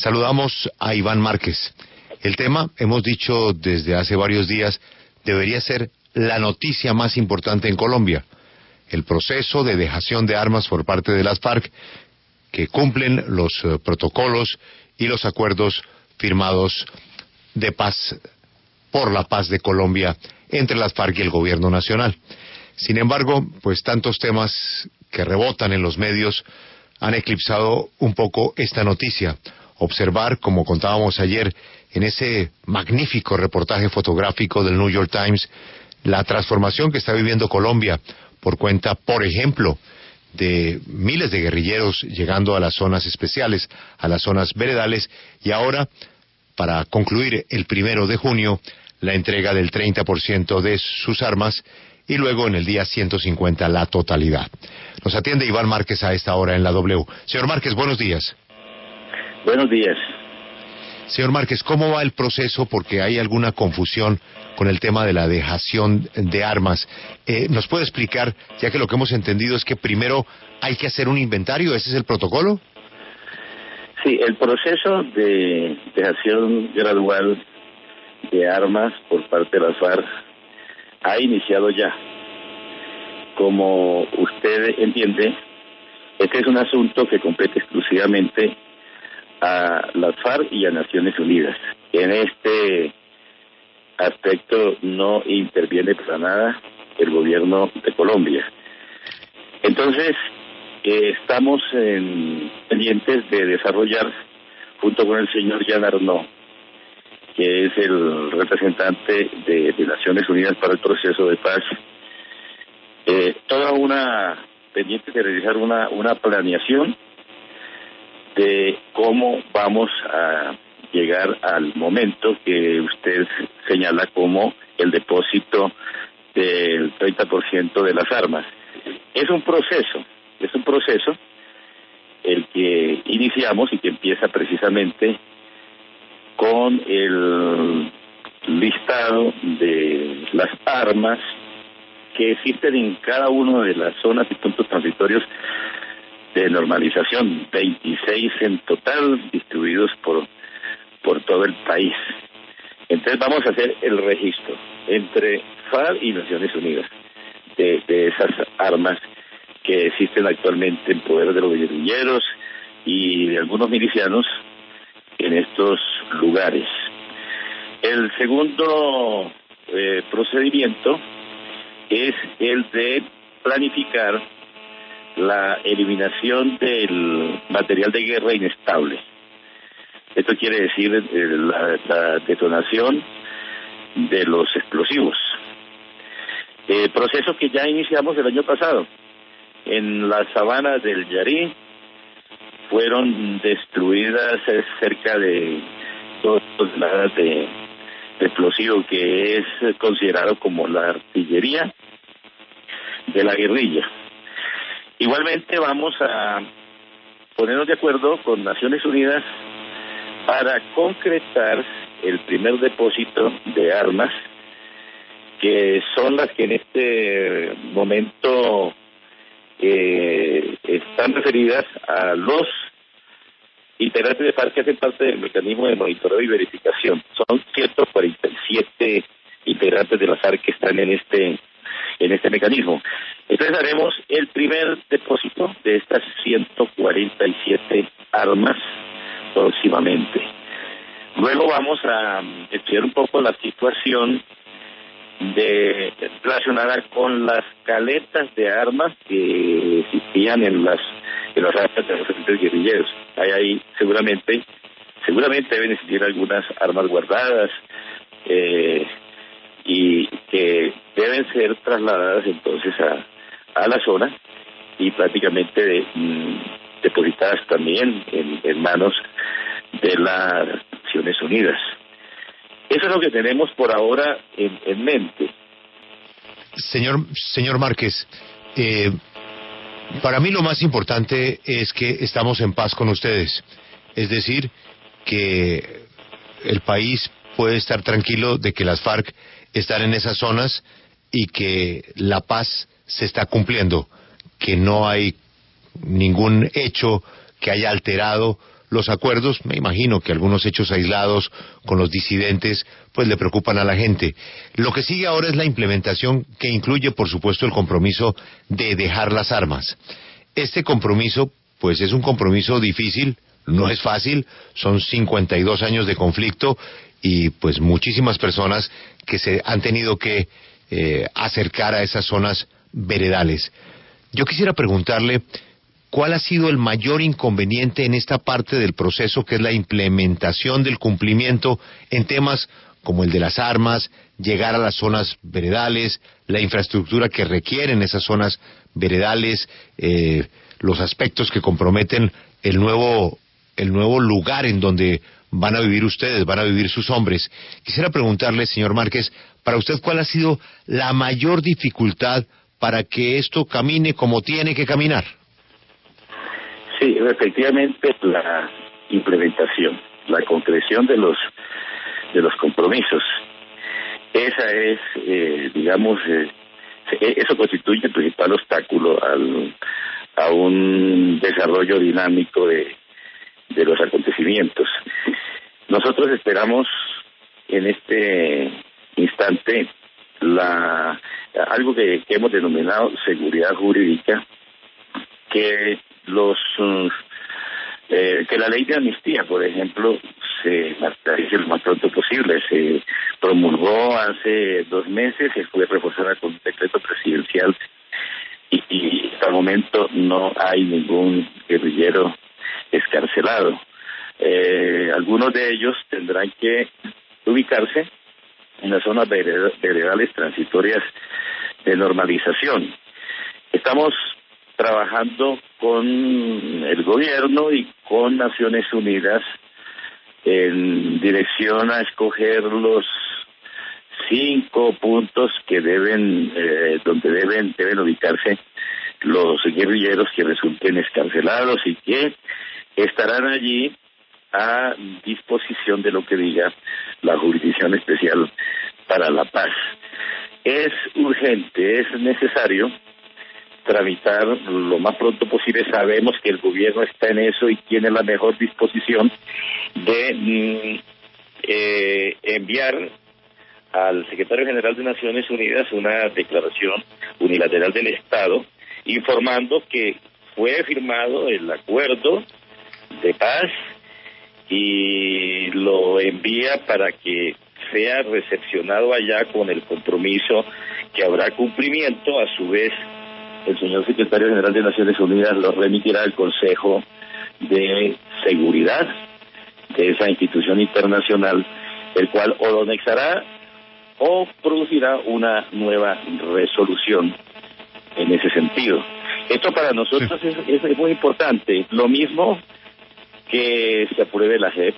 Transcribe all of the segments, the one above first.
Saludamos a Iván Márquez. El tema, hemos dicho desde hace varios días, debería ser la noticia más importante en Colombia. El proceso de dejación de armas por parte de las FARC, que cumplen los protocolos y los acuerdos firmados de paz, por la paz de Colombia, entre las FARC y el gobierno nacional. Sin embargo, pues tantos temas que rebotan en los medios han eclipsado un poco esta noticia. Observar, como contábamos ayer en ese magnífico reportaje fotográfico del New York Times, la transformación que está viviendo Colombia por cuenta, por ejemplo, de miles de guerrilleros llegando a las zonas especiales, a las zonas veredales, y ahora, para concluir el 1 de junio, la entrega del 30% de sus armas, y luego en el día 150 la totalidad. Nos atiende Iván Márquez a esta hora en la W. Señor Márquez, buenos días. Buenos días. Señor Márquez, ¿cómo va el proceso? Porque hay alguna confusión con el tema de la dejación de armas. ¿Nos puede explicar, ya que lo que hemos entendido es que primero hay que hacer un inventario? ¿Ese es el protocolo? Sí, el proceso de dejación gradual de armas por parte de las FARC ha iniciado ya. Como usted entiende, este es un asunto que compete exclusivamente a las FARC y a Naciones Unidas. En este aspecto no interviene para nada el gobierno de Colombia. Entonces, estamos pendientes de desarrollar, junto con el señor Jean Arnaud, que es el representante de Naciones Unidas para el proceso de paz, pendiente de realizar una planeación de cómo vamos a llegar al momento que usted señala como el depósito del 30% de las armas. Es un proceso el que iniciamos y que empieza precisamente con el listado de las armas que existen en cada una de las zonas y puntos transitorios de normalización, 26 en total, distribuidos por todo el país. Entonces vamos a hacer el registro entre FARC y Naciones Unidas de esas armas que existen actualmente en poder de los guerrilleros y de algunos milicianos en estos lugares. El segundo procedimiento es el de planificar la eliminación del material de guerra inestable. Esto quiere decir la detonación de los explosivos. Proceso que ya iniciamos el año pasado. En las sabanas del Yarí fueron destruidas cerca de 2 toneladas de explosivo, que es considerado como la artillería de la guerrilla. Igualmente vamos a ponernos de acuerdo con Naciones Unidas para concretar el primer depósito de armas, que son las que en este momento están referidas a los integrantes de FARC que hacen parte del mecanismo de monitoreo y verificación. Son 147 integrantes de la FARC que están en este mecanismo. Entonces haremos el primer depósito de estas 147 armas próximamente. Luego vamos a estudiar un poco la situación relacionada con las caletas de armas que existían en las armas de los diferentes guerrilleros. Ahí seguramente deben existir algunas armas guardadas y que deben ser trasladadas entonces a la zona y prácticamente depositadas también en manos de las Naciones Unidas. Eso es lo que tenemos por ahora en mente. Señor Márquez, para mí lo más importante es que estamos en paz con ustedes. Es decir, que el país puede estar tranquilo de que las FARC están en esas zonas y que la paz se está cumpliendo, que no hay ningún hecho que haya alterado los acuerdos. Me imagino que algunos hechos aislados con los disidentes pues le preocupan a la gente. Lo que sigue ahora es la implementación, que incluye por supuesto el compromiso de dejar las armas. Este compromiso pues es un compromiso difícil, no es fácil, son 52 años de conflicto y pues muchísimas personas que se han tenido que acercar a esas zonas veredales. Yo quisiera preguntarle, ¿cuál ha sido el mayor inconveniente en esta parte del proceso, que es la implementación del cumplimiento en temas como el de las armas, llegar a las zonas veredales, la infraestructura que requieren esas zonas veredales, los aspectos que comprometen el nuevo lugar en donde van a vivir ustedes, van a vivir sus hombres? Quisiera preguntarle, señor Márquez, para usted, ¿cuál ha sido la mayor dificultad para que esto camine como tiene que caminar? Sí, efectivamente, la implementación, la concreción de los compromisos. Esa es, eso constituye el principal obstáculo a un desarrollo dinámico de los acontecimientos. Nosotros esperamos en este instante algo que hemos denominado seguridad jurídica, que que la ley de amnistía, por ejemplo, se materialice lo más pronto posible. Se promulgó hace 2 meses y fue reforzada con un decreto presidencial y hasta el momento no hay ningún guerrillero excarcelado. Algunos de ellos tendrán que ubicarse en las zonas veredales transitorias de normalización. Estamos trabajando con el gobierno y con Naciones Unidas en dirección a escoger los 5 puntos que donde deben ubicarse los guerrilleros que resulten excarcelados y que estarán allí a disposición de lo que diga la Jurisdicción Especial para la Paz. Es urgente, es necesario tramitar lo más pronto posible. Sabemos que el gobierno está en eso y tiene la mejor disposición de enviar al secretario general de Naciones Unidas una declaración unilateral del Estado informando que fue firmado el acuerdo de paz y lo envía para que sea recepcionado allá con el compromiso que habrá cumplimiento. A su vez, el señor secretario general de Naciones Unidas lo remitirá al Consejo de Seguridad de esa institución internacional, el cual o lo anexará o producirá una nueva resolución en ese sentido. Esto para nosotros es muy importante. Lo mismo que se apruebe la JEP,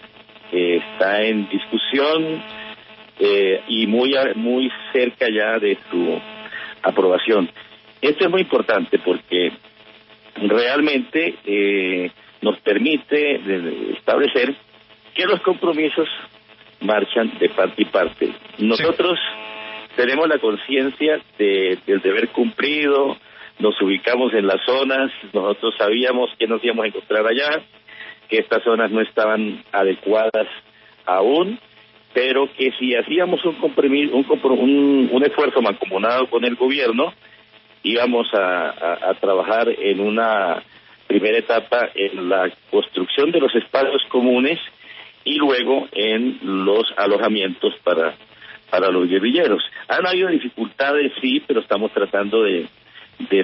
está en discusión y muy cerca ya de su aprobación. Esto es muy importante porque realmente nos permite establecer que los compromisos marchan de parte y parte. Nosotros tenemos la conciencia del deber cumplido, nos ubicamos en las zonas, nosotros sabíamos que nos íbamos a encontrar allá, que estas zonas no estaban adecuadas aún, pero que si hacíamos un esfuerzo mancomunado con el gobierno, íbamos a trabajar en una primera etapa en la construcción de los espacios comunes y luego en los alojamientos para los guerrilleros. Han habido dificultades, sí, pero estamos tratando de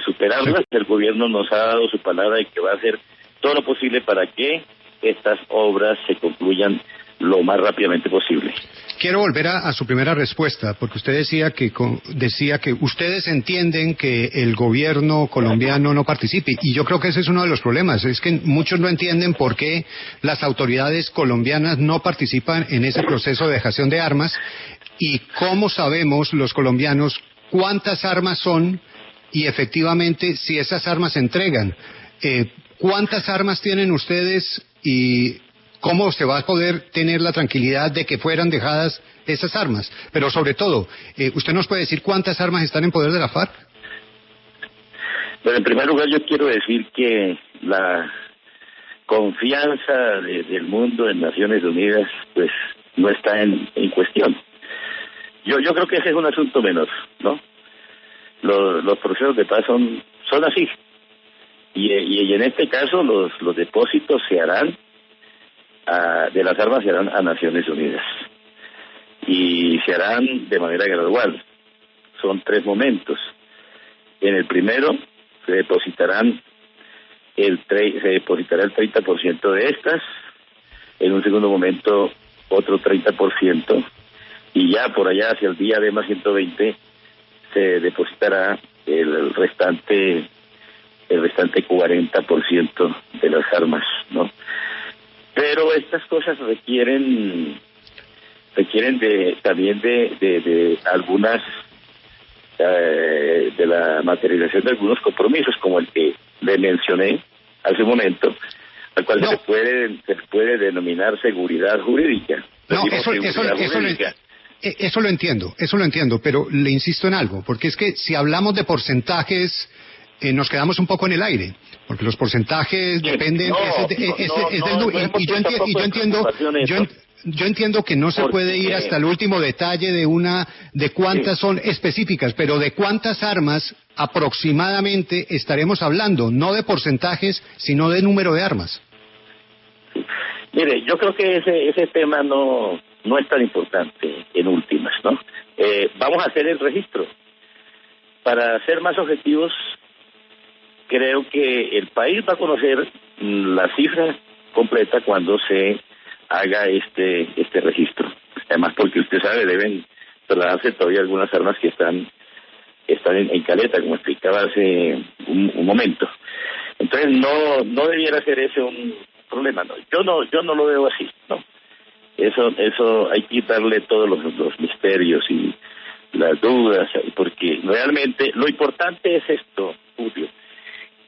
superarlas. El gobierno nos ha dado su palabra de que va a hacer todo lo posible para que estas obras se concluyan lo más rápidamente posible. Quiero volver a su primera respuesta, porque usted decía que ustedes entienden que el gobierno colombiano no participe, y yo creo que ese es uno de los problemas, es que muchos no entienden por qué las autoridades colombianas no participan en ese proceso de dejación de armas, y cómo sabemos los colombianos cuántas armas son y efectivamente si esas armas se entregan. ¿Cuántas armas tienen ustedes y cómo se va a poder tener la tranquilidad de que fueran dejadas esas armas? Pero sobre todo, ¿usted nos puede decir cuántas armas están en poder de la FARC? Bueno, en primer lugar yo quiero decir que confianza del mundo en Naciones Unidas pues no está en cuestión. Yo creo que ese es un asunto menor, ¿no? Los procesos de paz son así, y en este caso los depósitos se harán de las armas se harán a Naciones Unidas, y se harán de manera gradual. Son 3 momentos. En el primero se depositará el 30% de estas, en un segundo momento otro 30%, y ya por allá hacia el día D más 120 se depositará el restante 40% de las armas, ¿no? Pero estas cosas requieren también de algunas de la materialización de algunos compromisos, como el que le mencioné hace un momento, al cual se puede denominar seguridad jurídica. No, eso lo entiendo, pero le insisto en algo, porque es que si hablamos de porcentajes, nos quedamos un poco en el aire, porque los porcentajes dependen, yo entiendo que no se puede ir hasta el último detalle de cuántas son específicas, pero de cuántas armas aproximadamente estaremos hablando, no de porcentajes, sino de número de armas. Mire, yo creo que ese tema no es tan importante en últimas, ¿no? Vamos a hacer el registro. Para ser más objetivos, creo que el país va a conocer la cifra completa cuando se haga este registro. Además, porque usted sabe, deben trasladarse todavía algunas armas que están en caleta, como explicaba hace un momento. Entonces no debiera ser ese un problema, ¿no? Yo no lo veo así, ¿no? Eso hay que quitarle todos los misterios y las dudas, porque realmente lo importante es esto, Julio,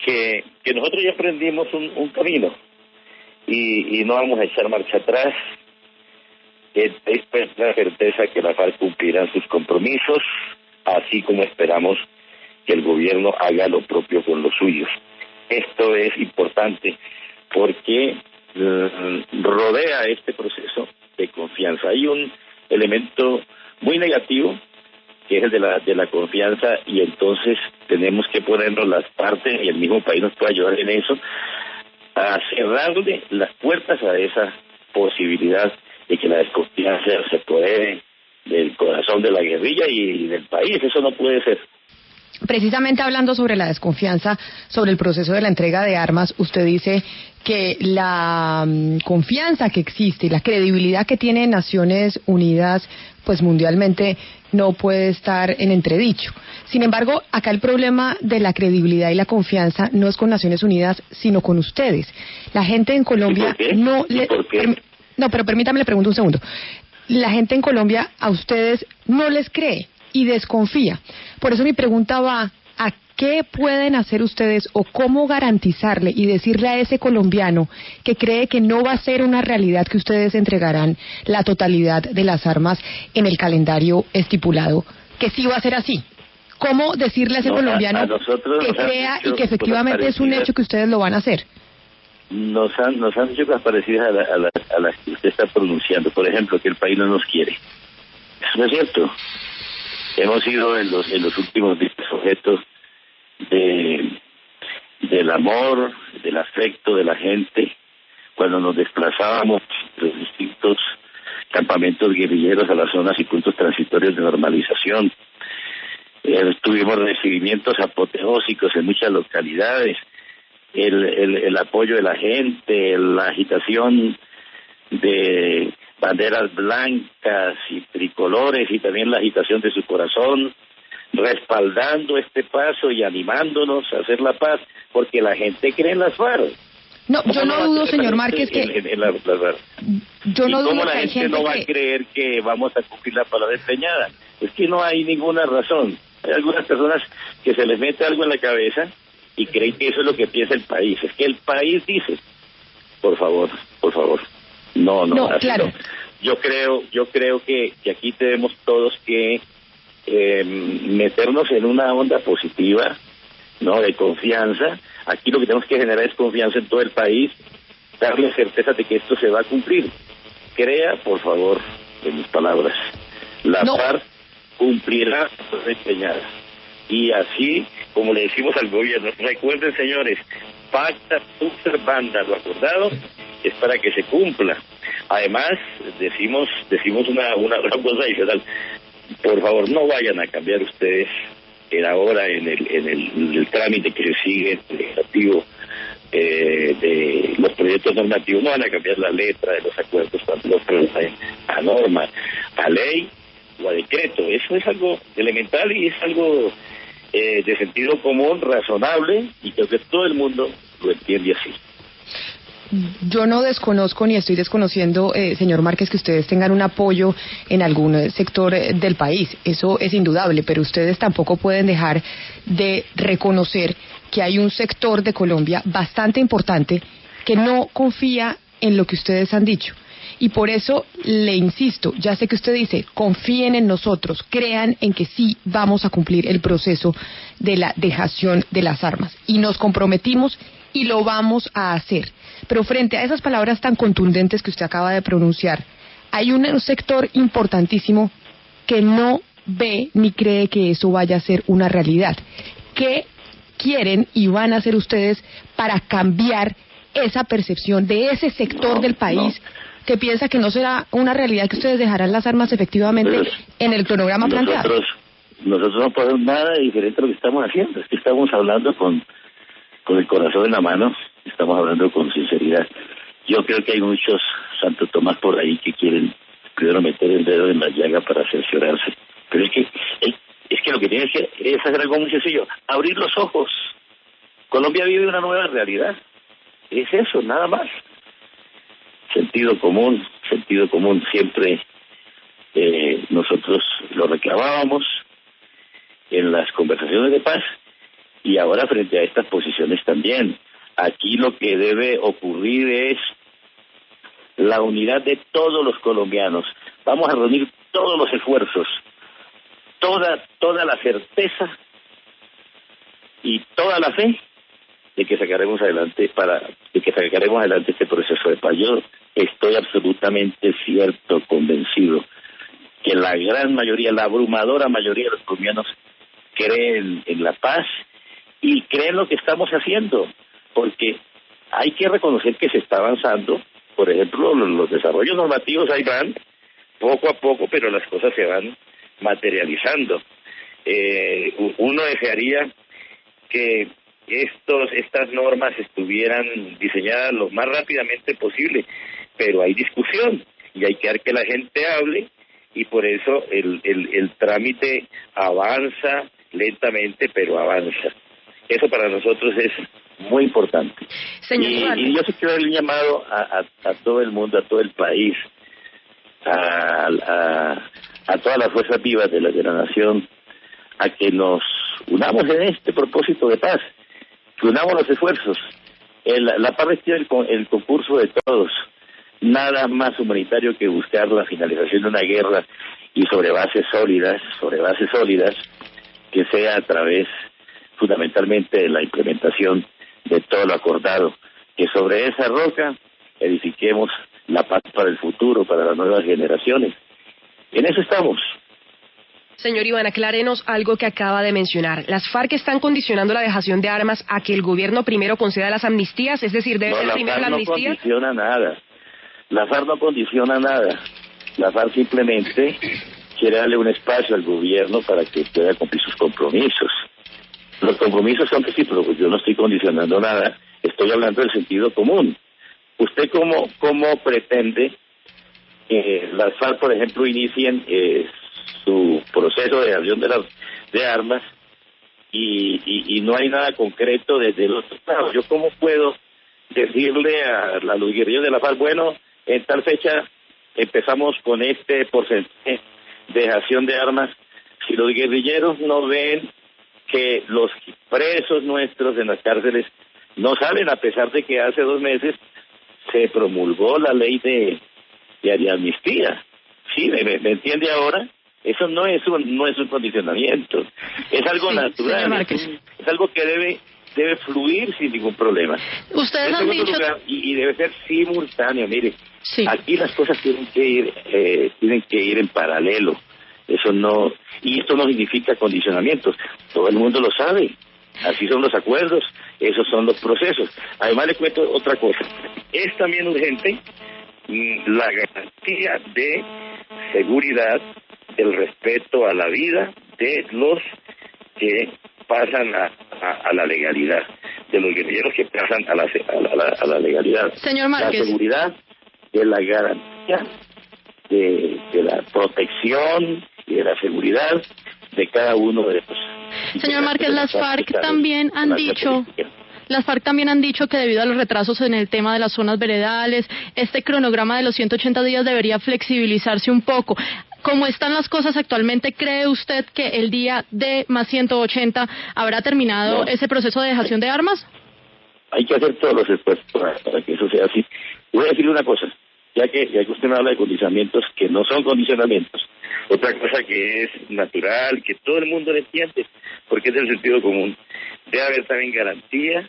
que nosotros ya aprendimos un camino y no vamos a echar marcha atrás. Es la certeza que la FARC cumplirá sus compromisos, así como esperamos que el gobierno haga lo propio con los suyos. Esto es importante porque rodea este proceso de confianza. Hay un elemento muy negativo que es el de la confianza, y entonces tenemos que ponernos las partes, y el mismo país nos puede ayudar en eso, a cerrarle las puertas a esa posibilidad de que la desconfianza se apodere del corazón de la guerrilla y del país. Eso no puede ser. Precisamente hablando sobre la desconfianza, sobre el proceso de la entrega de armas, usted dice que la confianza que existe y la credibilidad que tiene Naciones Unidas, pues mundialmente, no puede estar en entredicho. Sin embargo, acá el problema de la credibilidad y la confianza no es con Naciones Unidas, sino con ustedes. La gente en Colombia no le... No, pero permítame, le pregunto un segundo. La gente en Colombia a ustedes no les cree y desconfía. Por eso mi pregunta va: ¿a qué pueden hacer ustedes o cómo garantizarle y decirle a ese colombiano que cree que no va a ser una realidad que ustedes entregarán la totalidad de las armas en el calendario estipulado, que sí va a ser así? ¿Cómo decirle a ese colombiano que crea y que efectivamente es un hecho que ustedes lo van a hacer? Nos han dicho cosas parecidas a las que usted está pronunciando. Por ejemplo, que el país no nos quiere. Eso no es cierto. Hemos sido en los últimos días objetos del amor, del afecto de la gente, cuando nos desplazábamos de los distintos campamentos guerrilleros a las zonas y puntos transitorios de normalización. Tuvimos recibimientos apoteósicos en muchas localidades. El apoyo de la gente, la agitación de banderas blancas y tricolores, y también la agitación de su corazón, respaldando este paso y animándonos a hacer la paz, porque la gente cree en las FARC. No, yo no dudo, señor Márquez, que... Yo no dudo ¿cómo la gente no va a creer que vamos a cumplir la palabra empeñada? Es que no hay ninguna razón. Hay algunas personas que se les mete algo en la cabeza y creen que eso es lo que piensa el país. Es que el país dice, por favor, no, claro. No. Yo creo que aquí tenemos todos que meternos en una onda positiva, no, de confianza. Aquí lo que tenemos que generar es confianza en todo el país, darle certeza de que esto se va a cumplir. Crea, por favor, en mis palabras, la FARC cumplirá su empeñada. Y así, como le decimos al gobierno, recuerden, señores, pacta sunt servanda, lo acordado es para que se cumpla. Además, decimos una cosa adicional. Por favor, no vayan a cambiar ustedes ahora en el trámite que se sigue legislativo de los proyectos normativos, no van a cambiar la letra de los acuerdos cuando los traen a norma, a ley o a decreto. Eso es algo elemental y es algo de sentido común, razonable, y creo que todo el mundo lo entiende así. Yo no desconozco ni estoy desconociendo, señor Márquez, que ustedes tengan un apoyo en algún sector del país. Eso es indudable, pero ustedes tampoco pueden dejar de reconocer que hay un sector de Colombia bastante importante que no confía en lo que ustedes han dicho. Y por eso le insisto, ya sé que usted dice, confíen en nosotros, crean en que sí vamos a cumplir el proceso de la dejación de las armas. Y nos comprometimos y lo vamos a hacer. Pero frente a esas palabras tan contundentes que usted acaba de pronunciar, hay un sector importantísimo que no ve ni cree que eso vaya a ser una realidad. ¿Qué quieren y van a hacer ustedes para cambiar esa percepción de ese sector del país que piensa que no será una realidad que ustedes dejarán las armas efectivamente en el cronograma planteado? Nosotros no podemos nada diferente a lo que estamos haciendo. Es que estamos hablando con el corazón en la mano, estamos hablando con sinceridad. Yo creo que hay muchos Santo Tomás por ahí que quieren primero meter el dedo en la llaga para cerciorarse. Pero es que lo que tiene que es hacer algo muy sencillo, abrir los ojos. Colombia vive una nueva realidad. Es eso, nada más. Sentido común, siempre nosotros lo reclamábamos en las conversaciones de paz y ahora frente a estas posiciones también. Aquí lo que debe ocurrir es la unidad de todos los colombianos. Vamos a reunir todos los esfuerzos, toda la certeza y toda la fe de que sacaremos adelante este proceso de paz. Yo estoy absolutamente cierto, convencido que la gran mayoría, la abrumadora mayoría de los colombianos creen en la paz y creen lo que estamos haciendo, porque hay que reconocer que se está avanzando. Por ejemplo, los desarrollos normativos ahí van poco a poco, pero las cosas se van materializando. Uno desearía que estas normas estuvieran diseñadas lo más rápidamente posible, pero hay discusión y hay que dar que la gente hable y por eso el trámite avanza lentamente, pero avanza. Eso para nosotros es muy importante. Y yo sí quiero dar un llamado a todo el mundo, a todo el país, a todas las fuerzas vivas de la nación, a que nos unamos en este propósito de paz, que unamos los esfuerzos. La paz requiere el concurso de todos. Nada más humanitario que buscar la finalización de una guerra y sobre bases sólidas, que sea a través fundamentalmente de la implementación de todo lo acordado, que sobre esa roca edifiquemos la paz para el futuro, para las nuevas generaciones. En eso estamos. Señor Iván, aclárenos algo que acaba de mencionar. ¿Las FARC están condicionando la dejación de armas a que el gobierno primero conceda las amnistías? Es decir, ¿debe ser primero la amnistía? No condiciona nada. La FARC no condiciona nada. La FARC simplemente quiere darle un espacio al gobierno para que pueda cumplir sus compromisos. Los compromisos son recíprocos. Yo no estoy condicionando nada. Estoy hablando del sentido común. ¿Usted cómo pretende que las FARC, por ejemplo, inicien su proceso de dejación de armas y no hay nada concreto desde el otro lado? ¿Yo cómo puedo decirle a los guerrilleros de la FARC, bueno, en tal fecha empezamos con este porcentaje de dejación de armas, si los guerrilleros no ven que los presos nuestros en las cárceles no salen, a pesar de que hace 2 meses se promulgó la ley de amnistía? ¿Sí? ¿Me entiende ahora? Eso no es un condicionamiento, es algo natural, es algo que debe fluir sin ningún problema. Ustedes han dicho... lugar, y debe ser simultáneo, mire, sí. Aquí las cosas tienen que ir en paralelo. Eso no, y esto no significa condicionamientos, todo el mundo lo sabe, así son los acuerdos, esos son los procesos. Además le cuento otra cosa, es también urgente la garantía de seguridad, del respeto a la vida de los que pasan a la legalidad, de los guerrilleros que pasan a la legalidad. Señor Márquez. La seguridad de la garantía de la protección y de la seguridad de cada uno de ellos. Señor Márquez, las FARC también han dicho que debido a los retrasos en el tema de las zonas veredales, este cronograma de los 180 días debería flexibilizarse un poco. ¿Cómo están las cosas actualmente? ¿Cree usted que el día D más 180 habrá terminado ese proceso de dejación de armas? Hay que hacer todos los esfuerzos para que eso sea así. Voy a decirle una cosa, ya que usted me habla de condicionamientos que no son condicionamientos, otra cosa que es natural, que todo el mundo lo entiende, porque es del sentido común, debe haber también garantía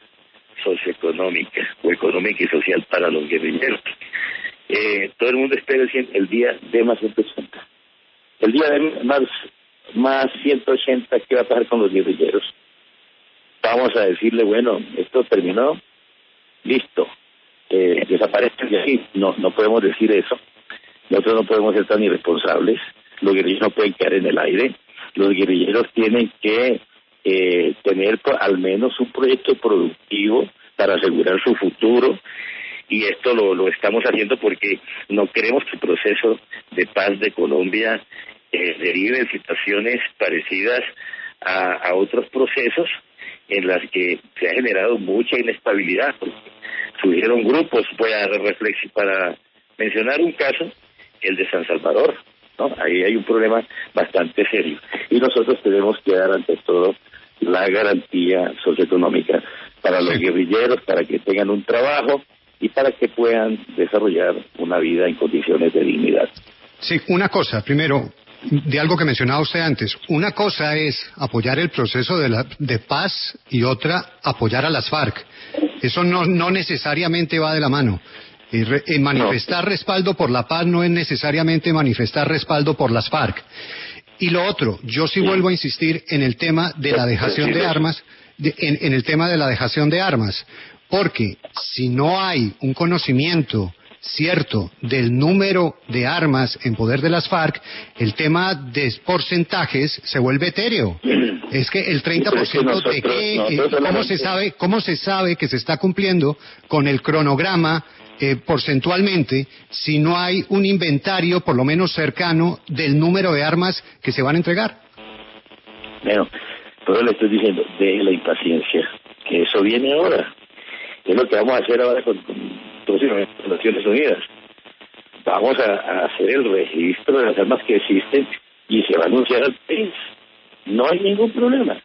socioeconómica o económica y social para los guerrilleros. Todo el mundo espera el día D más 180. El día D más 180, ¿qué va a pasar con los guerrilleros? Vamos a decirle, bueno, esto terminó, listo, desaparecen de aquí. No podemos decir eso. Nosotros no podemos ser tan irresponsables. Los guerrilleros no pueden quedar en el aire. Los guerrilleros tienen que tener al menos un proyecto productivo para asegurar su futuro, y esto lo estamos haciendo porque no queremos que el proceso de paz de Colombia derive en situaciones parecidas a otros procesos en las que se ha generado mucha inestabilidad, porque surgieron grupos, para mencionar un caso, el de San Salvador, ¿no? Ahí hay un problema bastante serio, y nosotros tenemos que dar ante todo la garantía socioeconómica para los guerrilleros, para que tengan un trabajo y para que puedan desarrollar una vida en condiciones de dignidad. Sí, una cosa, primero, de algo que mencionaba usted antes. Una cosa es apoyar el proceso de paz y otra apoyar a las FARC. Eso no necesariamente va de la mano. Manifestar respaldo por la paz no es necesariamente manifestar respaldo por las FARC. Y lo otro, yo sí vuelvo a insistir en el tema de la dejación de armas, en el tema de la dejación de armas, porque si no hay un conocimiento cierto del número de armas en poder de las FARC, el tema de porcentajes se vuelve etéreo. Es que el 30% de qué, ¿cómo se sabe que se está cumpliendo con el cronograma porcentualmente si no hay un inventario por lo menos cercano del número de armas que se van a entregar? Bueno, pero le estoy diciendo, de la impaciencia, que eso viene ahora. Es lo que vamos a hacer ahora con las Naciones Unidas. Vamos a hacer el registro de las armas que existen y se va a anunciar al país. No hay ningún problema,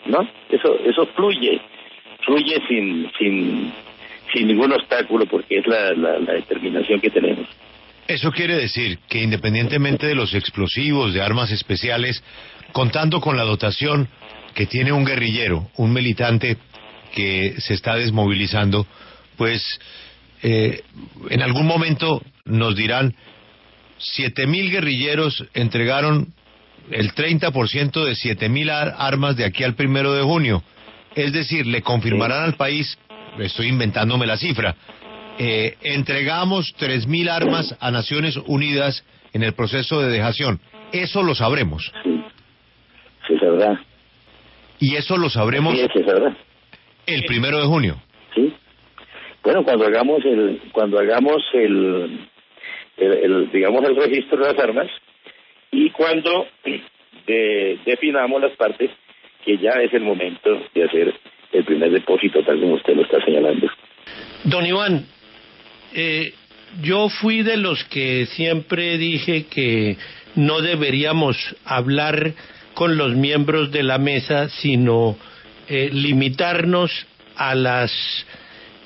¿no? Eso fluye sin ningún obstáculo, porque es la determinación que tenemos. Eso quiere decir que independientemente de los explosivos, de armas especiales, contando con la dotación que tiene un guerrillero, un militante que se está desmovilizando, pues en algún momento nos dirán 7.000 guerrilleros entregaron el 30% de 7.000 armas de aquí al 1 de junio. Es decir, le confirmarán al país, estoy inventándome la cifra, entregamos 3.000 armas a Naciones Unidas en el proceso de dejación. Eso lo sabremos. Sí, se sabrá. Y eso lo sabremos se sabrá. El 1 de junio. Sí. Bueno, cuando hagamos digamos el registro de las armas, y cuando definamos las partes, que ya es el momento de hacer el primer depósito, tal como usted lo está señalando. Don Iván, yo fui de los que siempre dije que no deberíamos hablar con los miembros de la mesa, sino limitarnos a las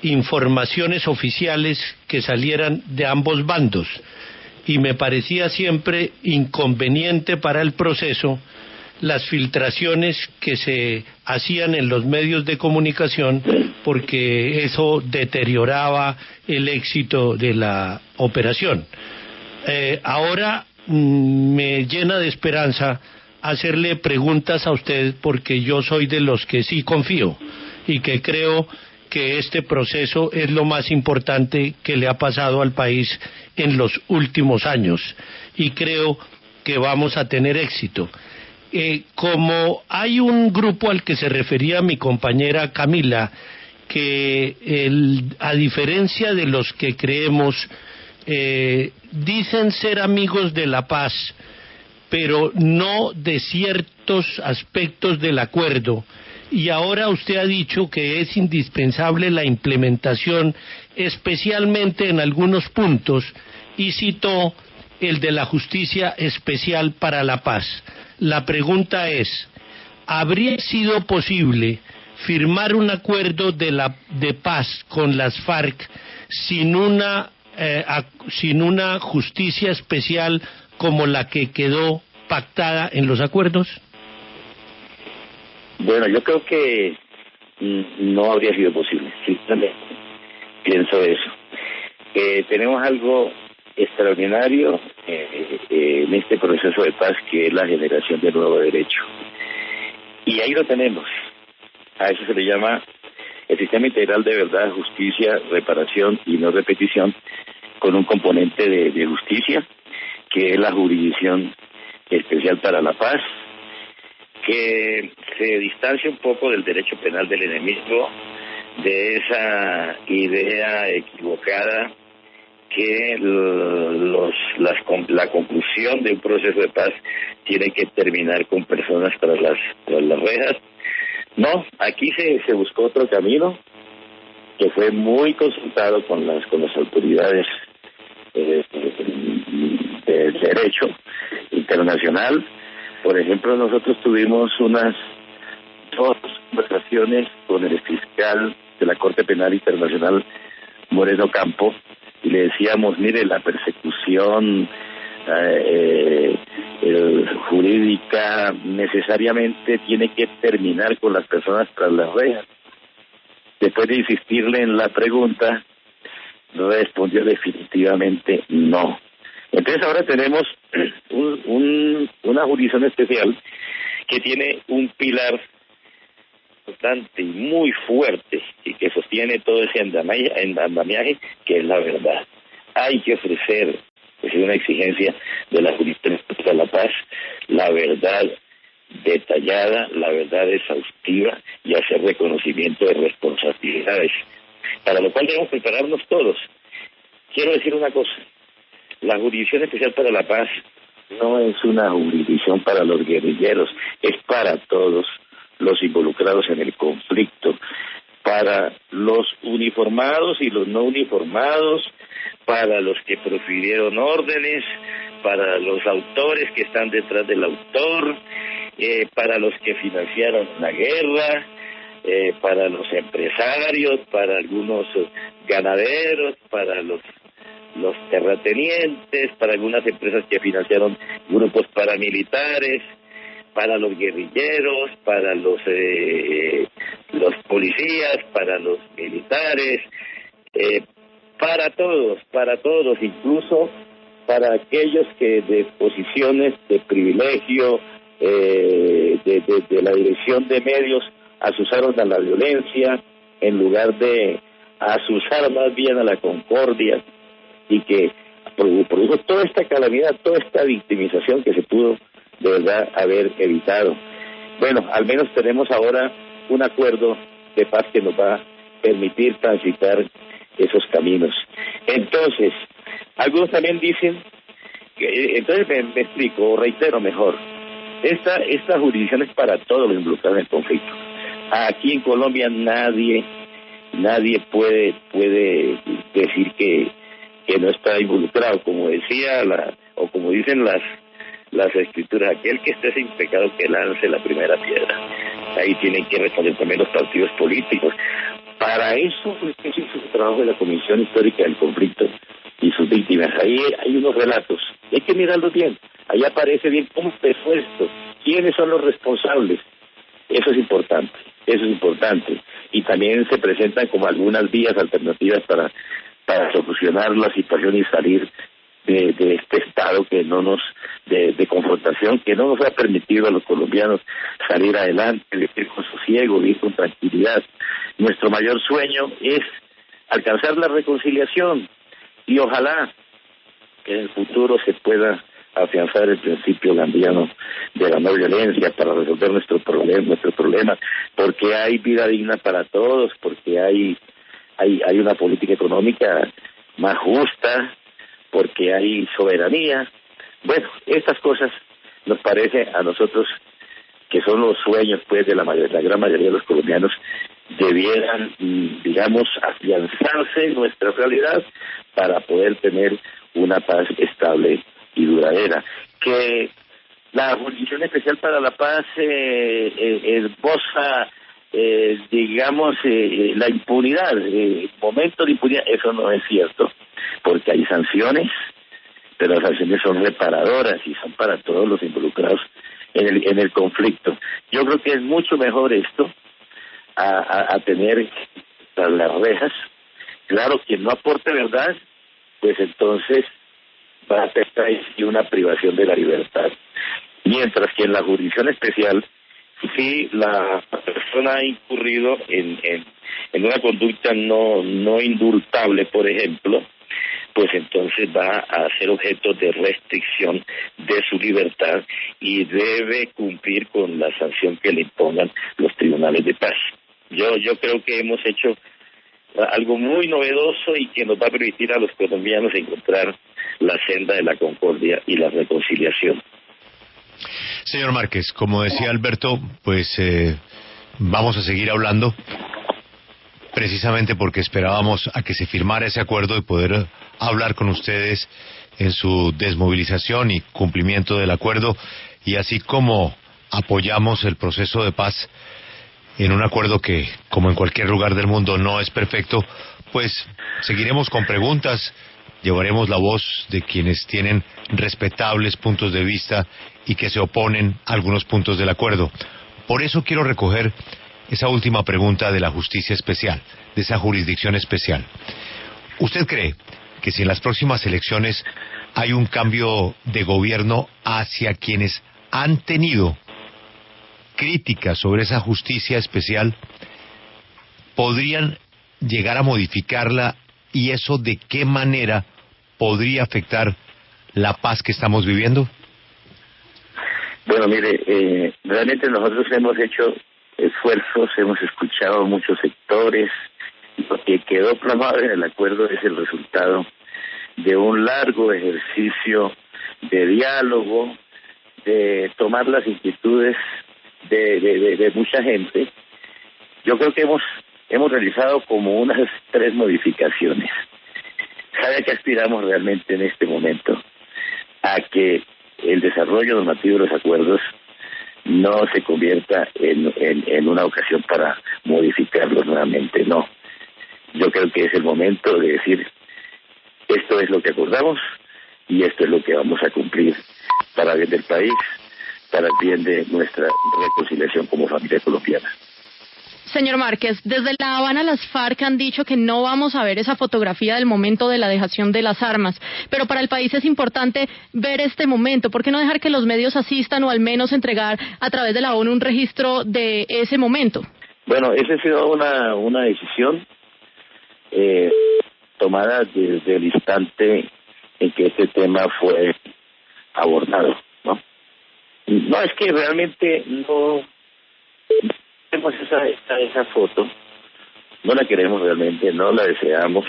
informaciones oficiales que salieran de ambos bandos, y me parecía siempre inconveniente para el proceso las filtraciones que se hacían en los medios de comunicación, porque eso deterioraba el éxito de la operación. Ahora me llena de esperanza hacerle preguntas a usted, porque yo soy de los que sí confío y que creo que este proceso es lo más importante que le ha pasado al país en los últimos años, y creo que vamos a tener éxito. Como hay un grupo al que se refería mi compañera Camila, que a diferencia de los que creemos, dicen ser amigos de la paz, pero no de ciertos aspectos del acuerdo, y ahora usted ha dicho que es indispensable la implementación, especialmente en algunos puntos, y citó el de la justicia especial para la paz. La pregunta es, ¿habría sido posible firmar un acuerdo de paz con las FARC sin una justicia especial como la que quedó pactada en los acuerdos? Bueno, yo creo que no habría sido posible, simplemente pienso eso. Tenemos algo extraordinario en este proceso de paz, que es la generación de nuevo derecho. Y ahí lo tenemos. A eso se le llama el sistema integral de verdad, justicia, reparación y no repetición, con un componente de justicia, que es la jurisdicción especial para la paz, que se distancia un poco del derecho penal del enemigo, de esa idea equivocada que la conclusión de un proceso de paz tiene que terminar con personas tras las rejas. No, aquí se buscó otro camino que fue muy consultado con las autoridades del derecho internacional. Por ejemplo, nosotros tuvimos dos conversaciones con el fiscal de la Corte Penal Internacional, Moreno Campo, y le decíamos, mire, la persecución jurídica necesariamente tiene que terminar con las personas tras las rejas. Después de insistirle en la pregunta, respondió definitivamente no. Entonces ahora tenemos una jurisdicción especial que tiene un pilar importante y muy fuerte, y que sostiene todo ese andamiaje, que es la verdad. Hay que ofrecer, es una exigencia de la jurisdicción de la paz, la verdad detallada, la verdad exhaustiva, y hacer reconocimiento de responsabilidades, para lo cual debemos prepararnos todos. Quiero decir una cosa: la Jurisdicción Especial para la Paz no es una jurisdicción para los guerrilleros, es para todos los involucrados en el conflicto, para los uniformados y los no uniformados, para los que profirieron órdenes, para los autores que están detrás del autor, para los que financiaron la guerra, para los empresarios, para algunos ganaderos, para los terratenientes, para algunas empresas que financiaron grupos paramilitares, para los guerrilleros, para los policías, para los militares, para todos, incluso para aquellos que de posiciones de privilegio, de la dirección de medios, asusaron a la violencia en lugar de asusar más bien a la concordia, y que produjo toda esta calamidad, toda esta victimización que se pudo de verdad haber evitado. Bueno, al menos tenemos ahora un acuerdo de paz que nos va a permitir transitar esos caminos. Entonces, algunos también dicen que, entonces me explico, o reitero mejor, esta jurisdicción es para todos los involucrados en el conflicto. Aquí en Colombia nadie puede decir que no está involucrado, como decía o como dicen las escrituras: aquel que esté sin pecado que lance la primera piedra. Ahí tienen que responder también los partidos políticos. Para eso es el trabajo de la Comisión Histórica del Conflicto y sus víctimas. Ahí hay unos relatos, hay que mirarlos bien. Ahí aparece bien cómo empezó esto, quiénes son los responsables. Eso es importante. Y también se presentan como algunas vías alternativas para solucionar la situación y salir de este estado que no nos de confrontación que no nos ha permitido a los colombianos salir adelante, vivir con sosiego, vivir con tranquilidad. Nuestro mayor sueño es alcanzar la reconciliación y ojalá que en el futuro se pueda afianzar el principio gandhiano de la no violencia para resolver nuestro problema, porque hay vida digna para todos, porque hay una política económica más justa, porque hay soberanía. Bueno, estas cosas nos parece a nosotros que son los sueños pues de la gran mayoría de los colombianos, debieran, digamos, afianzarse en nuestra realidad para poder tener una paz estable y duradera. Que la Jurisdicción Especial para la Paz esboza, digamos, la impunidad, momento de impunidad, eso no es cierto, porque hay sanciones, pero las sanciones son reparadoras y son para todos los involucrados en el conflicto. Yo creo que es mucho mejor esto a tener tras las rejas. Claro, quien no aporte verdad, pues entonces va a tener una privación de la libertad. Mientras que en la jurisdicción especial, si la persona ha incurrido en una conducta no indultable, por ejemplo, pues entonces va a ser objeto de restricción de su libertad y debe cumplir con la sanción que le impongan los tribunales de paz. Yo creo que hemos hecho algo muy novedoso y que nos va a permitir a los colombianos encontrar la senda de la concordia y la reconciliación. Señor Márquez, como decía Alberto, pues vamos a seguir hablando, precisamente porque esperábamos a que se firmara ese acuerdo y poder hablar con ustedes en su desmovilización y cumplimiento del acuerdo, y así como apoyamos el proceso de paz en un acuerdo que, como en cualquier lugar del mundo, no es perfecto, pues seguiremos con preguntas, llevaremos la voz de quienes tienen respetables puntos de vista y que se oponen a algunos puntos del acuerdo. Por eso quiero recoger esa última pregunta de la justicia especial, de esa jurisdicción especial. ¿Usted cree que si en las próximas elecciones hay un cambio de gobierno hacia quienes han tenido críticas sobre esa justicia especial, podrían llegar a modificarla, y eso de qué manera podría afectar la paz que estamos viviendo? Bueno, mire, realmente nosotros hemos hecho esfuerzos, hemos escuchado a muchos sectores. Lo que quedó plasmado en el acuerdo es el resultado de un largo ejercicio de diálogo, de tomar las inquietudes de mucha gente. Yo creo que hemos realizado como unas 3 modificaciones. ¿Sabe a qué aspiramos realmente en este momento? A que el desarrollo normativo de los acuerdos no se convierta en una ocasión para modificarlos nuevamente, no. Yo creo que es el momento de decir, esto es lo que acordamos y esto es lo que vamos a cumplir para el bien del país, para el bien de nuestra reconciliación como familia colombiana. Señor Márquez, desde La Habana las FARC han dicho que no vamos a ver esa fotografía del momento de la dejación de las armas, pero para el país es importante ver este momento. ¿Por qué no dejar que los medios asistan o al menos entregar a través de la ONU un registro de ese momento? Bueno, esa ha sido una decisión tomada desde el instante en que este tema fue abordado, ¿no? No, es que realmente no tenemos esa foto, no la queremos realmente, no la deseamos.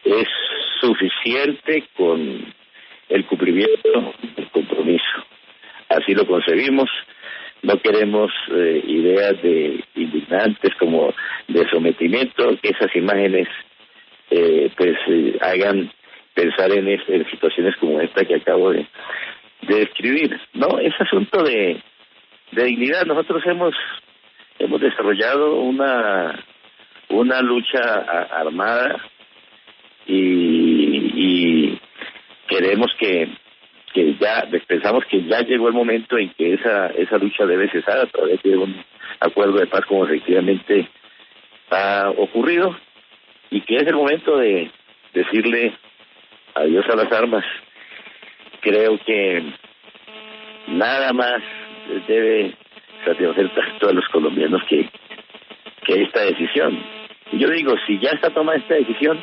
Es suficiente con el cumplimiento del compromiso. Así lo concebimos. No queremos ideas de indignantes como de sometimiento, que esas imágenes hagan pensar en situaciones como esta que acabo de describir. No, es asunto de dignidad. Nosotros hemos desarrollado una lucha armada y queremos que que ya pensamos que ya llegó el momento en que esa lucha debe cesar a través de un acuerdo de paz, como efectivamente ha ocurrido, y que es el momento de decirle adiós a las armas. Creo que nada más debe satisfacer tanto a los colombianos que esta decisión. Yo digo, si ya está tomada esta decisión,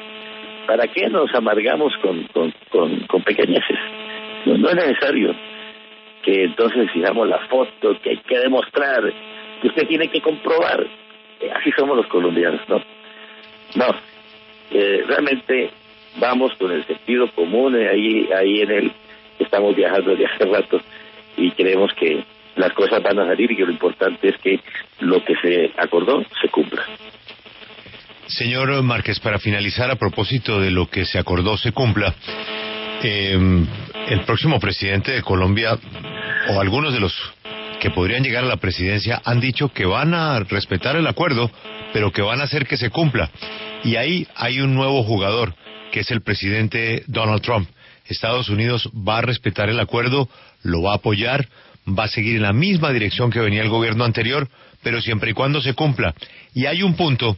¿para qué nos amargamos con pequeñeces? No es necesario que entonces fijamos la foto, que hay que demostrar, que usted tiene que comprobar. Así somos los colombianos, ¿no? Realmente vamos con el sentido común, ahí en él estamos viajando desde hace rato y creemos que las cosas van a salir y que lo importante es que lo que se acordó se cumpla. Señor Márquez, para finalizar, a propósito de lo que se acordó se cumpla, el próximo presidente de Colombia, o algunos de los que podrían llegar a la presidencia, han dicho que van a respetar el acuerdo, pero que van a hacer que se cumpla. Y ahí hay un nuevo jugador, que es el presidente Donald Trump. Estados Unidos va a respetar el acuerdo, lo va a apoyar, va a seguir en la misma dirección que venía el gobierno anterior, pero siempre y cuando se cumpla. Y hay un punto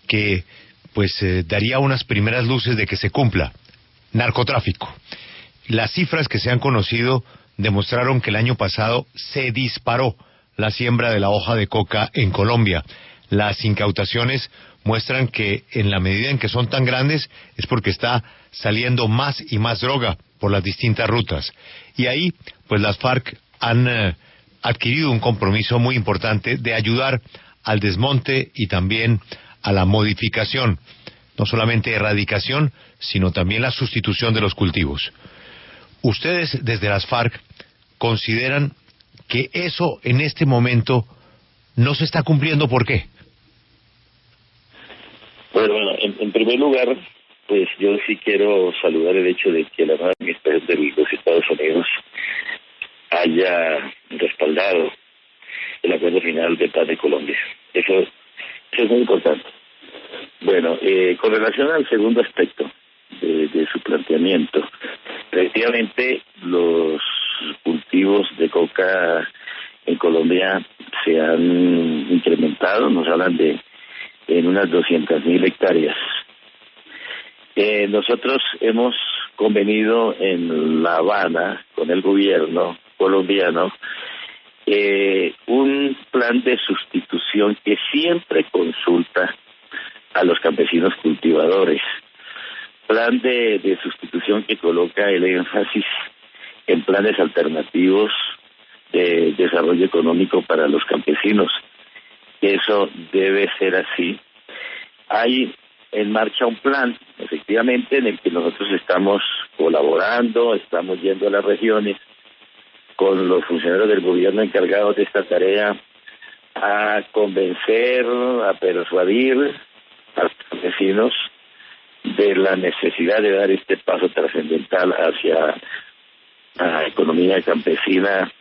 que daría unas primeras luces de que se cumpla: narcotráfico. Las cifras que se han conocido demostraron que el año pasado se disparó la siembra de la hoja de coca en Colombia. Las incautaciones muestran que en la medida en que son tan grandes es porque está saliendo más y más droga por las distintas rutas. Y ahí, pues las FARC han adquirido un compromiso muy importante de ayudar al desmonte y también a la modificación, no solamente erradicación, sino también la sustitución de los cultivos. ¿Ustedes desde las FARC consideran que eso en este momento no se está cumpliendo? ¿Por qué? Bueno, en primer lugar, pues yo sí quiero saludar el hecho de que la nueva administración de los Estados Unidos haya respaldado el acuerdo final de paz de Colombia. Eso es muy importante. Bueno, con relación al segundo aspecto de su planteamiento, efectivamente los cultivos de coca en Colombia se han incrementado, nos hablan de en unas 200.000 hectáreas. Nosotros hemos convenido en La Habana con el gobierno colombiano un plan de sustitución que siempre consulta a los campesinos cultivadores, plan de sustitución que coloca el énfasis en planes alternativos de desarrollo económico para los campesinos. Eso debe ser así. Hay en marcha un plan, efectivamente, en el que nosotros estamos colaborando, estamos yendo a las regiones con los funcionarios del gobierno encargados de esta tarea a convencer, a persuadir a los campesinos de la necesidad de dar este paso trascendental hacia la economía campesina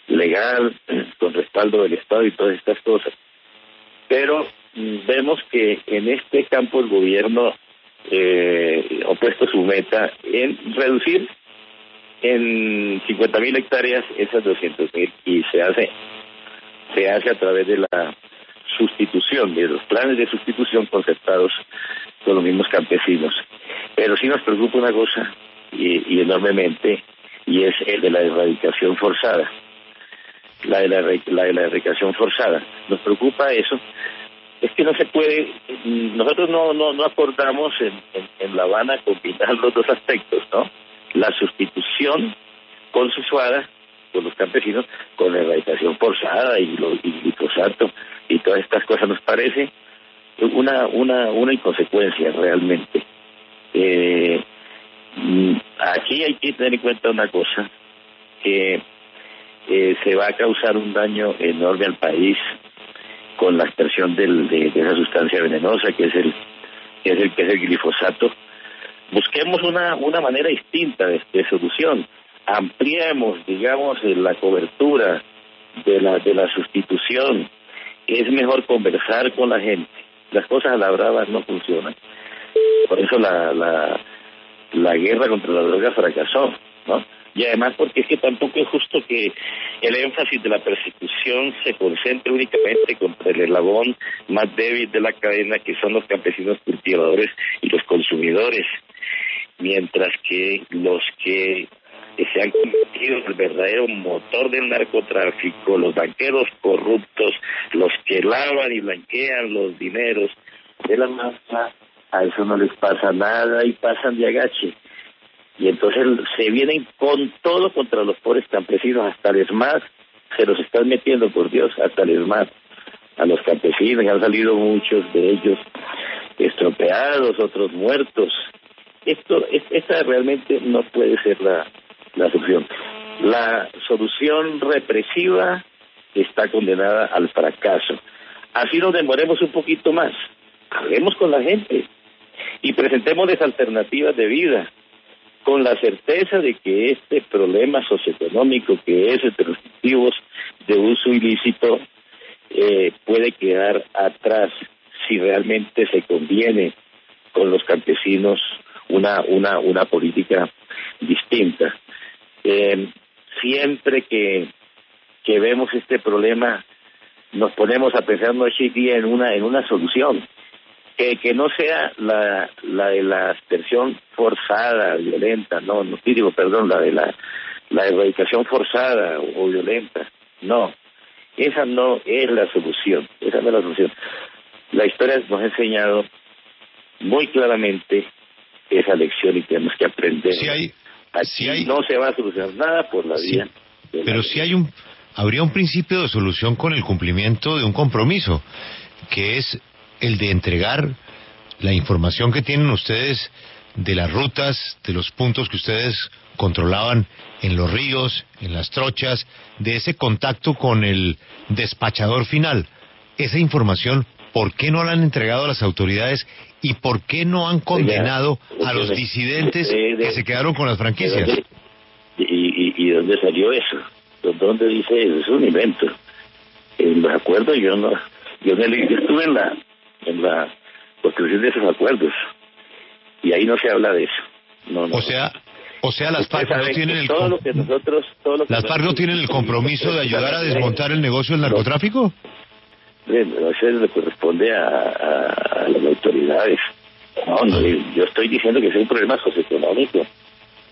legal, con respaldo del Estado y todas estas cosas. Pero vemos que en este campo el gobierno ha puesto su meta en reducir en 50.000 hectáreas esas 200.000, y se hace a través de la sustitución, de los planes de sustitución concertados con los mismos campesinos. Pero sí nos preocupa una cosa y enormemente, y es el de la erradicación forzada. La de la erradicación forzada. Nos preocupa eso. Es que no se puede, nosotros no acordamos en La Habana combinar los dos aspectos, ¿no? La sustitución consensuada con los campesinos con la erradicación forzada y glifosato y todas estas cosas. Nos parece una inconsecuencia realmente. Aquí hay que tener en cuenta una cosa, que se va a causar un daño enorme al país con la aspersión de esa sustancia venenosa que es el glifosato. Busquemos una manera distinta de solución. Ampliemos, digamos, la cobertura de la sustitución. Es mejor conversar con la gente. Las cosas a la brava no funcionan. Por eso la guerra contra la droga fracasó, ¿no? Y además porque es que tampoco es justo que el énfasis de la persecución se concentre únicamente contra el eslabón más débil de la cadena, que son los campesinos cultivadores y los consumidores, mientras que los que se han convertido en el verdadero motor del narcotráfico, los banqueros corruptos, los que lavan y blanquean los dineros de la mafia, a eso no les pasa nada y pasan de agache. Y entonces se vienen con todo contra los pobres campesinos, hasta el ESMAD se los están metiendo, por Dios, hasta el ESMAD, a los campesinos, que han salido muchos de ellos estropeados, otros muertos. Esta realmente no puede ser la solución. La solución represiva está condenada al fracaso. Así nos demoremos un poquito más, hablemos con la gente y presentémosles alternativas de vida, con la certeza de que este problema socioeconómico que es entre los cultivos de uso ilícito puede quedar atrás si realmente se conviene con los campesinos una política distinta. Siempre que vemos este problema nos ponemos a pensar noche y día en una solución. Que no sea la de la aspersión forzada, violenta, la de la erradicación forzada o violenta. No, esa no es la solución, La historia nos ha enseñado muy claramente esa lección y tenemos que aprender. No se va a solucionar nada por la vía. Pero sí habría un principio de solución con el cumplimiento de un compromiso, que es el de entregar la información que tienen ustedes de las rutas, de los puntos que ustedes controlaban en los ríos, en las trochas, de ese contacto con el despachador final. Esa información, ¿por qué no la han entregado a las autoridades y por qué no han condenado a los disidentes que se quedaron con las franquicias? ¿Y dónde salió eso? ¿Dónde dice eso? Es un invento. En los acuerdos yo estuve en la construcción de esos acuerdos y ahí no se habla de eso. O sea, las FARC no tienen no tienen el compromiso de ayudar a desmontar el negocio del narcotráfico. Eso le corresponde a las autoridades. Yo estoy diciendo que es un problema socioeconómico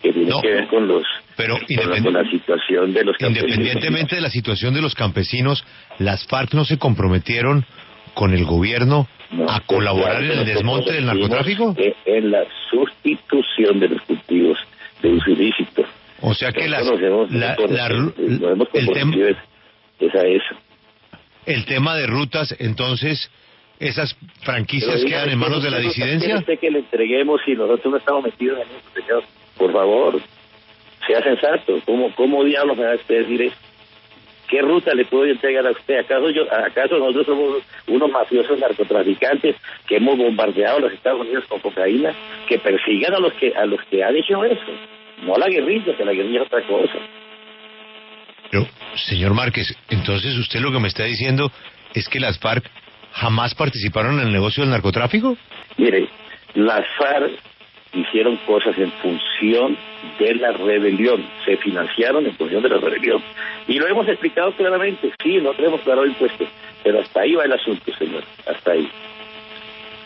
que tiene que ver con la situación de los campesinos. Independientemente de la situación de los campesinos, las FARC no se comprometieron con el gobierno a colaborar en el desmonte del narcotráfico. En la sustitución de los cultivos de uso ilícito. O sea que el tema de rutas, entonces, esas franquicias quedan en manos de la disidencia. ¿Quiere que le entreguemos si nosotros no estamos metidos en eso, señor? Por favor, sea sensato. ¿Cómo diablos me va a usted decir eso? ¿Qué ruta le puedo entregar a usted? ¿Acaso nosotros somos unos mafiosos narcotraficantes que hemos bombardeado a los Estados Unidos con cocaína? Que persigan a los que han hecho eso, no a la guerrilla, que la guerrilla es otra cosa. Pero, señor Márquez, entonces usted lo que me está diciendo es que las FARC jamás participaron en el negocio del narcotráfico. Mire, las FARC hicieron cosas en función de la rebelión, se financiaron en función de la rebelión. Y lo hemos explicado claramente, sí, no tenemos claro impuestos, pero hasta ahí va el asunto, señor, hasta ahí.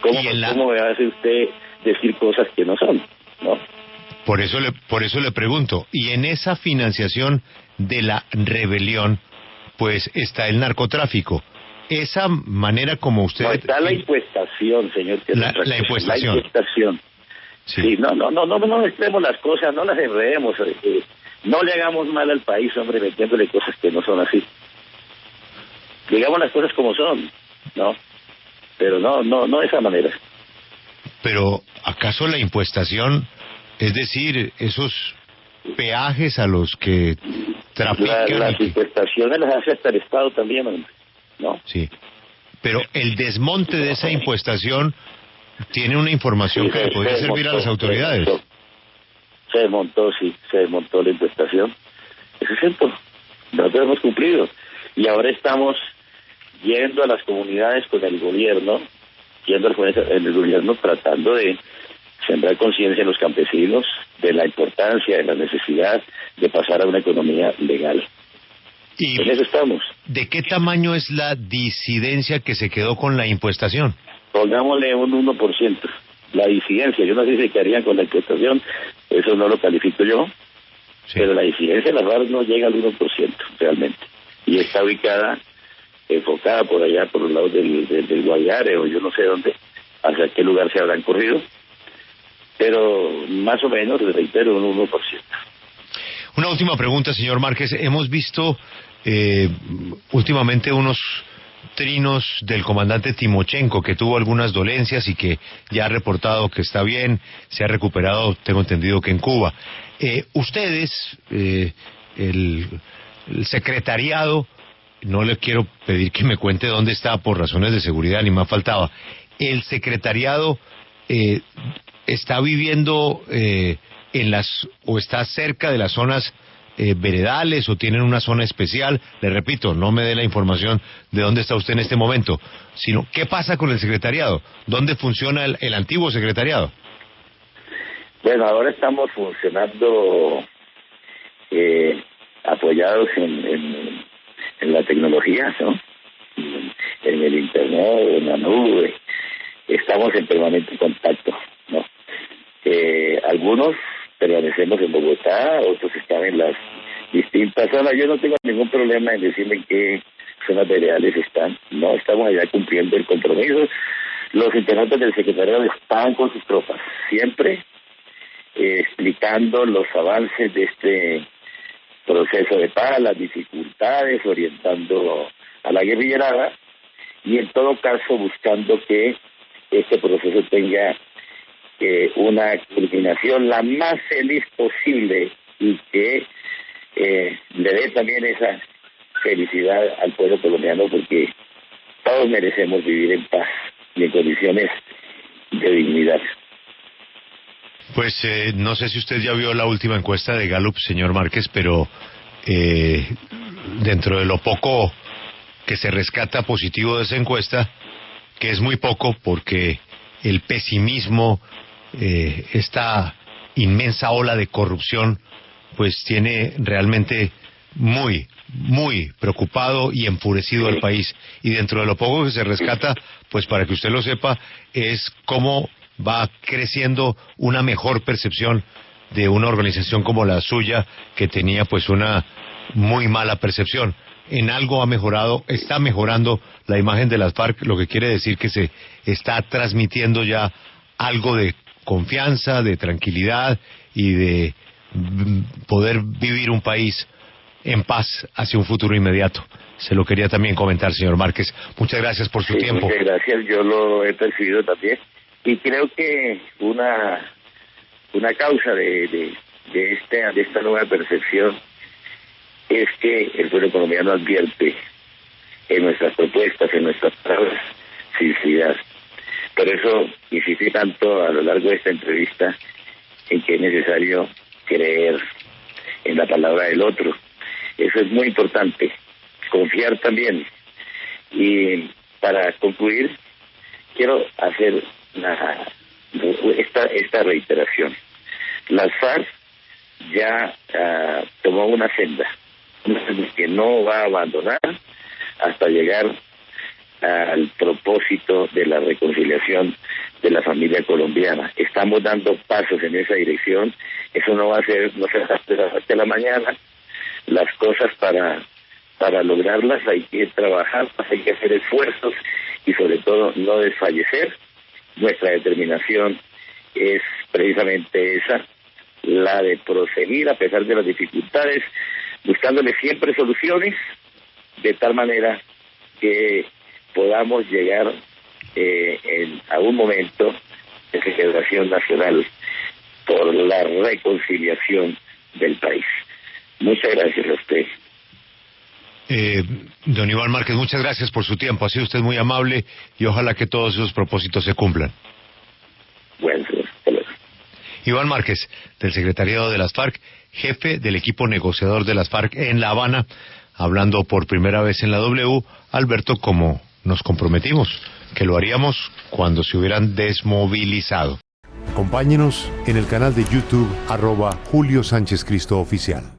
¿Cómo me hace usted decir cosas que no son, no? Por eso le pregunto, y en esa financiación de la rebelión, pues está el narcotráfico. Esa manera como usted... No, está la impuestación, señor. La impuestación. La impuestación. Sí, no mezclemos las cosas, no las enredemos. No le hagamos mal al país, hombre, metiéndole cosas que no son así. Digamos las cosas como son, ¿no? Pero no de esa manera. Pero, ¿acaso la impuestación, es decir, esos peajes a los que trafican? Las impuestaciones las hace hasta el Estado también, hombre, ¿no? Sí, pero el desmonte de esa impuestación tiene una información que le podría servir a las autoridades. Se desmontó la impuestación. Eso es cierto, nosotros hemos cumplido. Y ahora estamos yendo a las comunidades con el gobierno, tratando de sembrar conciencia en los campesinos de la importancia, de la necesidad de pasar a una economía legal. ¿Y en eso estamos? de qué tamaño es la disidencia que se quedó con la impuestación? Pongámosle un 1%. La disidencia, yo no sé si se quedarían con la impuestación, eso no lo califico yo, sí. Pero la disidencia de las FARC no llega al 1% realmente. Y está ubicada, enfocada por allá, por los lados del Guaviare, o yo no sé dónde, hacia qué lugar se habrán corrido, pero más o menos, les reitero, un 1%. Una última pregunta, señor Márquez. Hemos visto últimamente unos trinos del comandante Timochenko, que tuvo algunas dolencias y que ya ha reportado que está bien, se ha recuperado, tengo entendido que en Cuba. Ustedes, el secretariado, no le quiero pedir que me cuente dónde está por razones de seguridad, ni más faltaba. ¿El secretariado está viviendo o está cerca de las zonas veredales o tienen una zona especial? Le repito, no me dé la información de dónde está usted en este momento, sino qué pasa con el secretariado, dónde funciona el antiguo secretariado. Bueno, ahora estamos funcionando apoyados en la tecnología, ¿no? En el internet, en la nube, estamos en permanente contacto, ¿no? Algunos permanecemos en Bogotá, otros están en las distintas zonas. Yo no tengo ningún problema en decirle en qué zonas veredales están. No, estamos allá cumpliendo el compromiso. Los integrantes del secretariado están con sus tropas, siempre explicando los avances de este proceso de paz, las dificultades, orientando a la guerrillerada y en todo caso buscando que este proceso tenga una culminación la más feliz posible y que le dé también esa felicidad al pueblo colombiano, porque todos merecemos vivir en paz y en condiciones de dignidad. Pues no sé si usted ya vio la última encuesta de Gallup, señor Márquez, pero dentro de lo poco que se rescata positivo de esa encuesta, que es muy poco porque el pesimismo, esta inmensa ola de corrupción, pues tiene realmente muy preocupado y enfurecido al país. Y dentro de lo poco que se rescata, pues para que usted lo sepa, es cómo va creciendo una mejor percepción de una organización como la suya, que tenía pues una muy mala percepción. En algo ha mejorado, está mejorando la imagen de las FARC, lo que quiere decir que se está transmitiendo ya algo de confianza, de tranquilidad y de poder vivir un país en paz hacia un futuro inmediato. Se lo quería también comentar, señor Márquez. Muchas gracias por su tiempo. Muchas gracias, yo lo he percibido también. Y creo que una causa de esta nueva percepción es que el pueblo colombiano advierte en nuestras propuestas, en nuestras palabras, sinceridad. Por eso insistí tanto a lo largo de esta entrevista en que es necesario creer en la palabra del otro. Eso es muy importante, confiar también. Y para concluir, quiero hacer esta reiteración. Las FARC ya tomó una senda que no va a abandonar hasta llegar al propósito de la reconciliación de la familia colombiana. Estamos dando pasos en esa dirección. Eso no va a ser, no será hasta la mañana. Las cosas para lograrlas hay que trabajar, hay que hacer esfuerzos y sobre todo no desfallecer. Nuestra determinación es precisamente esa, la de proseguir a pesar de las dificultades, buscándole siempre soluciones, de tal manera que podamos llegar a un momento de celebración nacional por la reconciliación del país. Muchas gracias a usted. Don Iván Márquez, muchas gracias por su tiempo. Ha sido usted muy amable y ojalá que todos esos propósitos se cumplan. Bueno, hasta luego. Iván Márquez, del Secretariado de las FARC, jefe del equipo negociador de las FARC en La Habana, hablando por primera vez en la W, Alberto, como nos comprometimos, que lo haríamos cuando se hubieran desmovilizado. Acompáñenos en el canal de YouTube @Julio Sánchez Cristo Oficial.